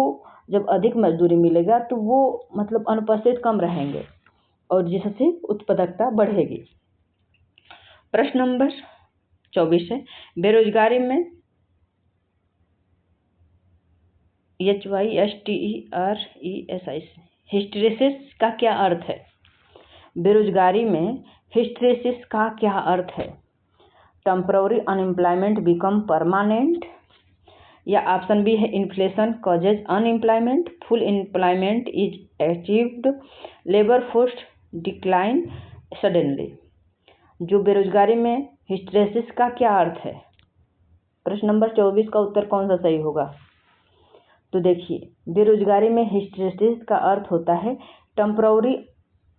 जब अधिक मजदूरी मिलेगा तो वो अनुपस्थित कम रहेंगे और जिससे उत्पादकता बढ़ेगी। प्रश्न नंबर 24 है, बेरोजगारी में हिस्टेरेसिस का क्या अर्थ है? बेरोजगारी में हिस्टेरेसिस का क्या अर्थ है? टेम्पररी अनएम्प्लॉयमेंट बिकम परमानेंट, या ऑप्शन बी है inflation causes unemployment, full employment is achieved, labour force decline suddenly. जो बेरोजगारी में हिस्टेरेसिस का क्या अर्थ है? प्रश्न नंबर 24 का उत्तर कौन सा सही होगा? तो देखिए, बेरोजगारी में हिस्टेरेसिस का अर्थ होता है टेम्पररी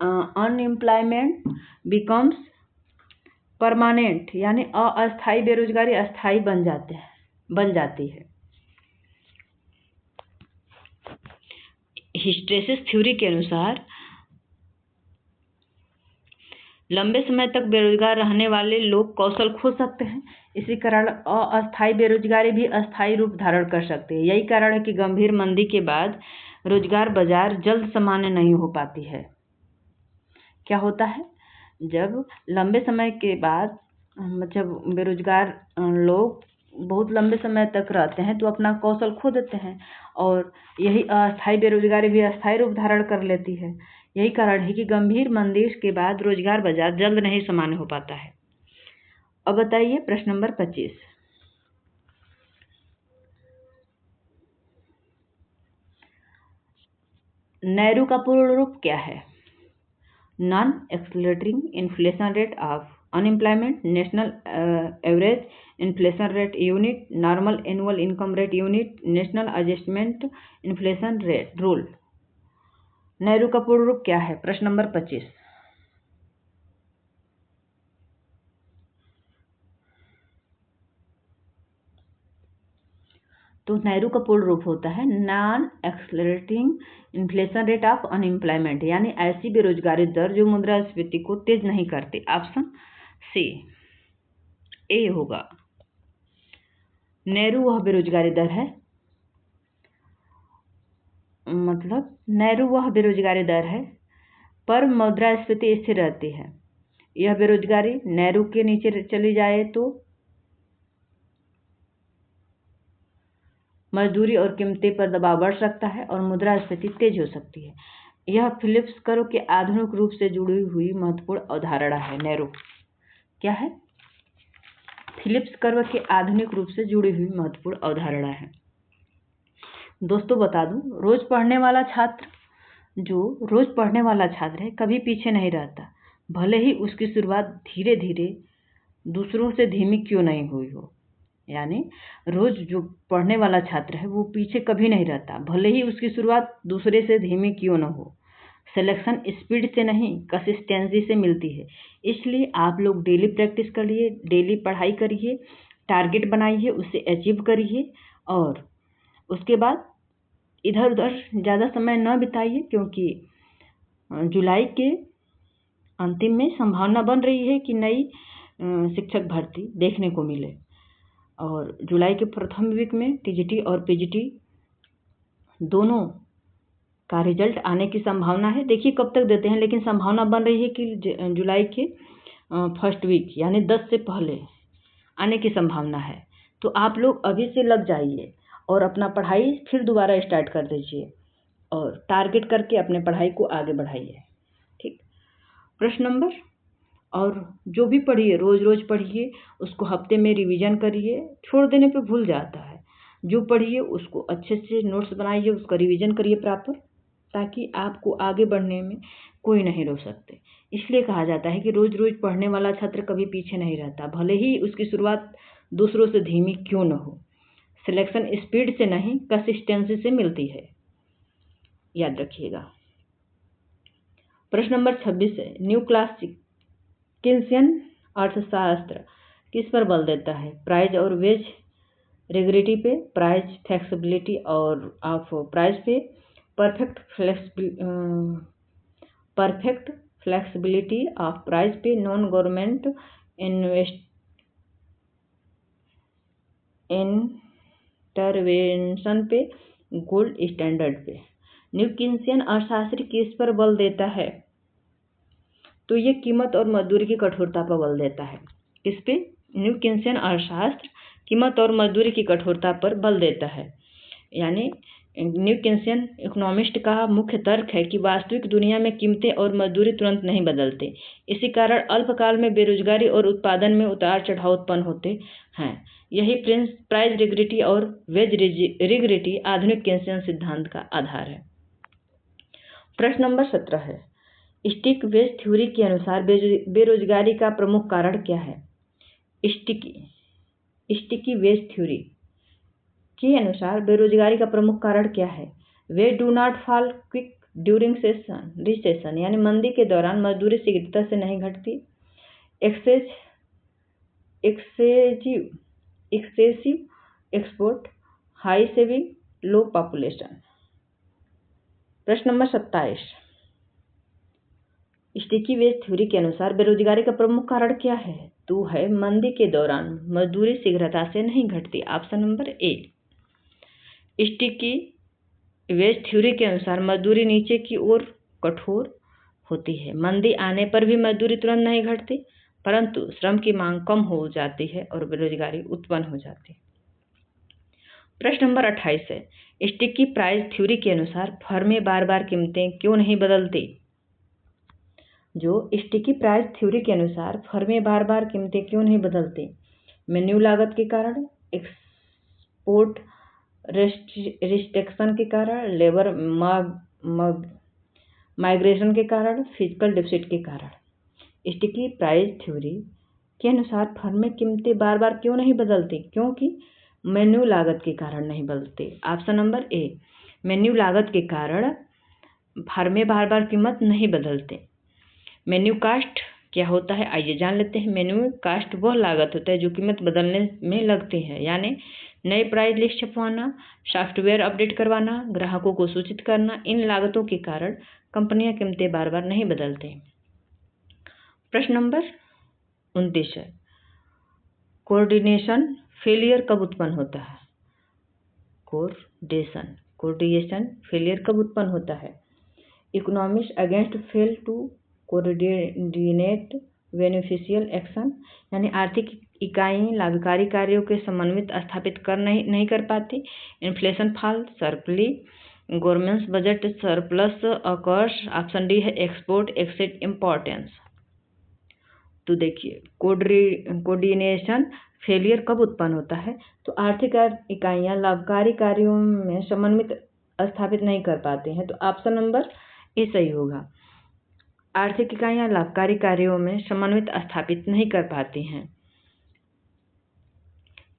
अनएम्प्लॉयमेंट बिकम्स परमानेंट, यानी अस्थायी बेरोजगारी अस्थायी बन जाती है। हिस्टेरेसिस थ्योरी के अनुसार लंबे समय तक बेरोजगार रहने वाले लोग कौशल खो सकते हैं, इसी कारण अस्थायी बेरोजगारी भी अस्थायी रूप धारण कर सकती है। यही कारण है कि गंभीर मंदी के बाद रोजगार बाजार जल्द सामान्य नहीं हो पाती है। क्या होता है, जब लंबे समय के बाद जब बेरोजगार लोग बहुत लंबे समय तक रहते हैं तो अपना कौशल खो देते हैं और यही अस्थायी बेरोजगारी भी अस्थायी रूप धारण कर लेती है। यही कारण है कि गंभीर मंदी के बाद रोजगार बाजार जल्द नहीं सामान्य हो पाता है। अब बताइए प्रश्न नंबर 25, नेहरू का पूर्ण रूप क्या है? Non accelerating inflation rate of unemployment, national average inflation rate unit, normal annual income rate unit, national adjustment inflation rate rule. Nehru का पूर्ण रूप क्या है? प्रश्न नंबर 25। तो नेहरू का पूर्ण रूप होता है non accelerating inflation rate of unemployment, यानी ऐसी बेरोजगारी दर जो मुद्रास्फीति को तेज नहीं करती। ऑप्शन सी ए होगा। नेहरू वह बेरोजगारी दर है, मतलब नेहरू वह बेरोजगारी दर है पर मुद्रास्फीति स्थिर रहती है। यह बेरोजगारी नेहरू के नीचे चली जाए तो मजदूरी और कीमतें पर दबाव बढ़ सकता है और मुद्रास्फीति तेज हो सकती है। यह फिलिप्स कर्व के आधुनिक रूप से जुड़ी हुई महत्वपूर्ण अवधारणा है। नेहरू क्या है? फिलिप्स कर्व के आधुनिक रूप से जुड़ी हुई महत्वपूर्ण अवधारणा है। दोस्तों बता दूं, रोज पढ़ने वाला छात्र है कभी पीछे नहीं रहता, भले ही उसकी शुरुआत धीरे धीरे दूसरों से धीमी क्यों नहीं हुई हो। यानी रोज जो पढ़ने वाला छात्र है वो पीछे कभी नहीं रहता, भले ही उसकी शुरुआत दूसरे से धीमी क्यों न हो। सिलेक्शन स्पीड से नहीं कंसिस्टेंसी से मिलती है। इसलिए आप लोग डेली प्रैक्टिस करिए, डेली पढ़ाई करिए, टारगेट बनाइए, उसे अचीव करिए और उसके बाद इधर उधर ज़्यादा समय न बिताइए, क्योंकि जुलाई के अंतिम में संभावना बन रही है कि नई शिक्षक भर्ती देखने को मिले और जुलाई के प्रथम वीक में टीजीटी और पीजीटी दोनों का रिजल्ट आने की संभावना है। देखिए कब तक देते हैं, लेकिन संभावना बन रही है कि जुलाई के फर्स्ट वीक यानी 10 से पहले आने की संभावना है। तो आप लोग अभी से लग जाइए और अपना पढ़ाई फिर दोबारा स्टार्ट कर दीजिए और टारगेट करके अपने पढ़ाई को आगे बढ़ाइए। ठीक, प्रश्न नंबर, और जो भी पढ़िए रोज रोज पढ़िए, उसको हफ्ते में रिवीजन करिए, छोड़ देने पे भूल जाता है। जो पढ़िए उसको अच्छे से नोट्स बनाइए, उसका रिवीजन करिए प्रॉपर, ताकि आपको आगे बढ़ने में कोई नहीं रोक सकते। इसलिए कहा जाता है कि रोज रोज पढ़ने वाला छात्र कभी पीछे नहीं रहता, भले ही उसकी शुरुआत दूसरों से धीमी क्यों न हो। सिलेक्शन स्पीड से नहीं कंसिस्टेंसी से मिलती है, याद रखिएगा। प्रश्न नंबर 26 है, न्यू क्लासिकेशियन अर्थशास्त्र किस पर बल देता है? प्राइस और वेज रेगुलेटी पे, प्राइस फ्लेक्सिबिलिटी और ऑफ प्राइस पे, परफेक्ट फ्लेक्सिबिलिटी ऑफ प्राइस पे, नॉन गवर्नमेंट इंटरवेंशन पे, गोल्ड स्टैंडर्ड पे। न्यू केन्सियन अर्थशास्त्र किस पर बल देता है? तो ये कीमत और मजदूरी की कठोरता पर बल देता है। किस पे? न्यू केन्सियन अर्थशास्त्र कीमत और मजदूरी की कठोरता पर बल देता है। यानी न्यू केन्सियन इकोनॉमिस्ट का मुख्य तर्क है कि वास्तविक दुनिया में कीमतें और मजदूरी तुरंत नहीं बदलते। इसी कारण अल्पकाल में बेरोजगारी और उत्पादन में उतार चढ़ाव उत्पन्न होते हैं। यही प्राइस रिग्रेटी और वेज रिग्रेटी आधुनिक केन्सियन सिद्धांत का आधार है। प्रश्न नंबर 17 है, स्टिक वेज थ्योरी के अनुसार बेरोजगारी का प्रमुख कारण क्या है? स्टिकी वेज थ्योरी के अनुसार बेरोजगारी का प्रमुख कारण क्या है? Way do not fall quick during recession, यानी मंदी के दौरान मजदूरी शीघ्रता से नहीं घटती। Excessive export, high saving, low population. प्रश्न नंबर 27, स्टिकी वेज थ्योरी के अनुसार बेरोजगारी का प्रमुख कारण क्या है? तो है मंदी के दौरान मजदूरी शीघ्रता से नहीं घटती। Option number A. Sticky wage theory के अनुसार मजदूरी नीचे की ओर कठोर होती है। मंदी आने पर भी मजदूरी तुरंत नहीं घटती, परंतु श्रम की मांग कम हो जाती है और बेरोजगारी उत्पन्न हो जाती है। प्रश्न नंबर 28 है, स्टिकी प्राइस थ्योरी के अनुसार फर्में बार बार कीमतें क्यों नहीं बदलती? जो स्टिकी प्राइस थ्योरी के अनुसार फर्में बार बार कीमतें क्यों नहीं बदलती? मेन्यू लागत के कारण, एक्सपोर्ट रिस्ट्रिक्शन के कारण, लेबर माइग्रेशन के कारण, फिजिकल डिफिसिट के कारण। स्टिकी प्राइस थ्योरी के अनुसार फर्में कीमतें बार बार क्यों नहीं बदलती? क्योंकि मेन्यू लागत के कारण नहीं बदलती। ऑप्शन नंबर ए, मेन्यू लागत के कारण फर्में बार बार कीमत नहीं बदलते। मेन्यू कास्ट क्या होता है, आइए जान लेते हैं। मेन्यू कास्ट वह लागत होता है जो कीमत बदलने में लगती है, यानी नई प्राइस लिस्ट छपवाना, सॉफ्टवेयर अपडेट करवाना, ग्राहकों को सूचित करना, इन लागतों के कारण कंपनियां कीमतें बार बार नहीं बदलते। प्रश्न नंबर 29 है, कोऑर्डिनेशन फेलियर कब उत्पन्न होता है? कोऑर्डिनेशन फेलियर कब उत्पन्न होता है? Economics against fail to coordinate beneficial action, यानी आर्थिक इकाई लाभकारी कार्यों के समन्वित स्थापित कर नहीं कर पाती। Inflation fall, सर्कली governments budget surplus occurs. Option D है एक्सपोर्ट एक्सेट इम्पोर्टेंस। तो देखिए, कोऑर्डिनेशन फेलियर कब उत्पन्न होता है? तो आर्थिक इकाइयां लाभकारी कार्यों में समन्वित स्थापित नहीं कर पाते हैं। तो ऑप्शन नंबर ए सही होगा। आर्थिक इकाइयां लाभकारी कार्यों में समन्वित स्थापित नहीं कर पाती हैं।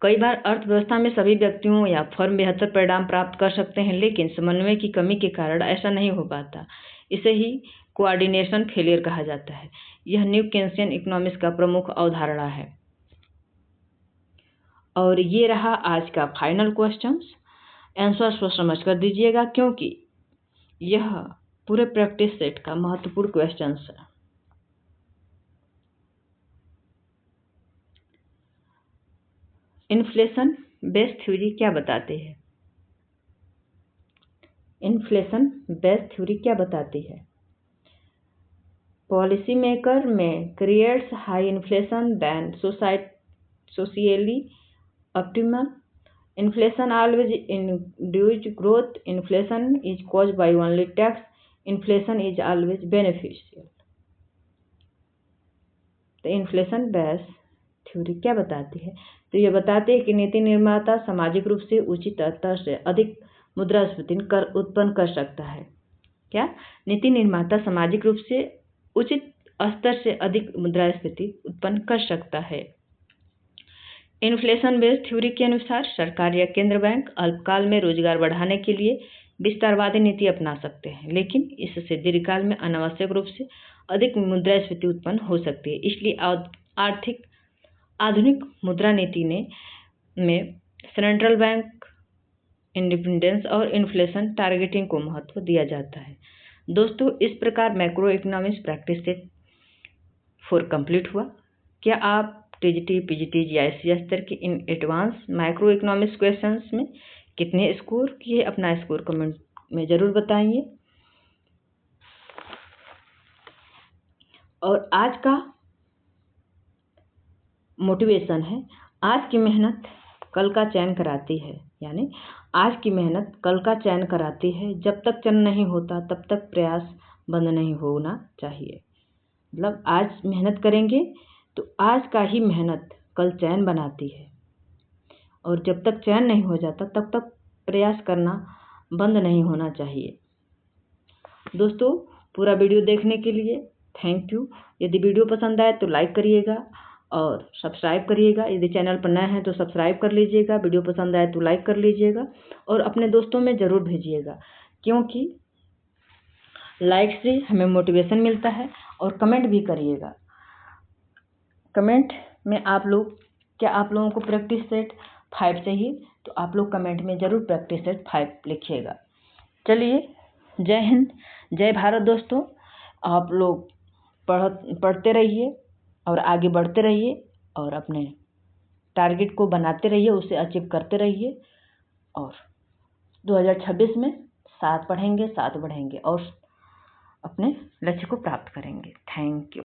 कई बार अर्थव्यवस्था में सभी व्यक्तियों या फर्म बेहतर परिणाम प्राप्त कर सकते हैं, लेकिन समन्वय की कमी के कारण ऐसा नहीं हो पाता। इसे ही कोऑर्डिनेशन फेलियर कहा जाता है। यह न्यू केन्सियन इकोनॉमिक्स का प्रमुख अवधारणा है। और ये रहा आज का फाइनल क्वेश्चंस। आंसर सोच समझ कर दीजिएगा, क्योंकि यह पूरे प्रैक्टिस सेट का महत्वपूर्ण क्वेश्चंस है। इन्फ्लेशन बेस्ड थ्योरी क्या बताती है? इन्फ्लेशन बेस्ड थ्योरी क्या बताती है? पॉलिसी मेकर में creates high inflation then socially optimal. Inflation always induces growth. Inflation is caused by only tax. Inflation is always beneficial. तो इन्फ्लेशन बेस्ड थ्योरी क्या बताती है? तो ये बताती है कि नीति निर्माता सामाजिक रूप से उचित स्तर से अधिक मुद्रास्फीति उत्पन्न कर सकता है। क्या? नीति निर्माता सामाजिक रूप से उचित स्तर से अधिक मुद्रास्फीति उत्पन्न कर सकता है। इन्फ्लेशन बेस्ड थ्योरी के अनुसार सरकार या केंद्र बैंक अल्पकाल में रोजगार बढ़ाने के लिए विस्तारवादी नीति अपना सकते हैं, लेकिन इससे दीर्घकाल में अनावश्यक रूप से अधिक मुद्रास्फीति उत्पन्न हो सकती है। इसलिए आधुनिक मुद्रा नीति में सेंट्रल बैंक इंडिपेंडेंस और इन्फ्लेशन टारगेटिंग को महत्व दिया जाता है। दोस्तों, इस प्रकार macro economics practice set 4 complete हुआ। क्या आप टीजीटी, पीजीटी, जीआईसी स्तर के in advance micro economics questions में कितने स्कोर किए? अपना स्कोर कमेंट में जरूर बताइए। और आज का मोटिवेशन है, आज की मेहनत कल का चयन कराती है। यानी आज की मेहनत कल का चयन कराती है। जब तक चयन नहीं होता तब तक प्रयास बंद नहीं होना चाहिए। मतलब आज मेहनत करेंगे तो आज का ही मेहनत कल चयन बनाती है, और जब तक चयन नहीं हो जाता तब तक प्रयास करना बंद नहीं होना चाहिए। दोस्तों, पूरा वीडियो देखने के लिए थैंक यू। यदि वीडियो पसंद आए तो लाइक करिएगा और सब्सक्राइब करिएगा। यदि चैनल पर नए हैं तो सब्सक्राइब कर लीजिएगा। वीडियो पसंद आए तो लाइक कर लीजिएगा और अपने दोस्तों में ज़रूर भेजिएगा, क्योंकि लाइक से हमें मोटिवेशन मिलता है। और कमेंट भी करिएगा। कमेंट में आप लोगों को प्रैक्टिस सेट 5 चाहिए तो आप लोग कमेंट में ज़रूर प्रैक्टिस सेट 5 लिखिएगा। चलिए, जय हिंद, जय भारत। दोस्तों, आप लोग पढ़ते रहिए और आगे बढ़ते रहिए और अपने टारगेट को बनाते रहिए, उसे अचीव करते रहिए। और 2026 में साथ पढ़ेंगे, साथ बढ़ेंगे और अपने लक्ष्य को प्राप्त करेंगे। Thank you.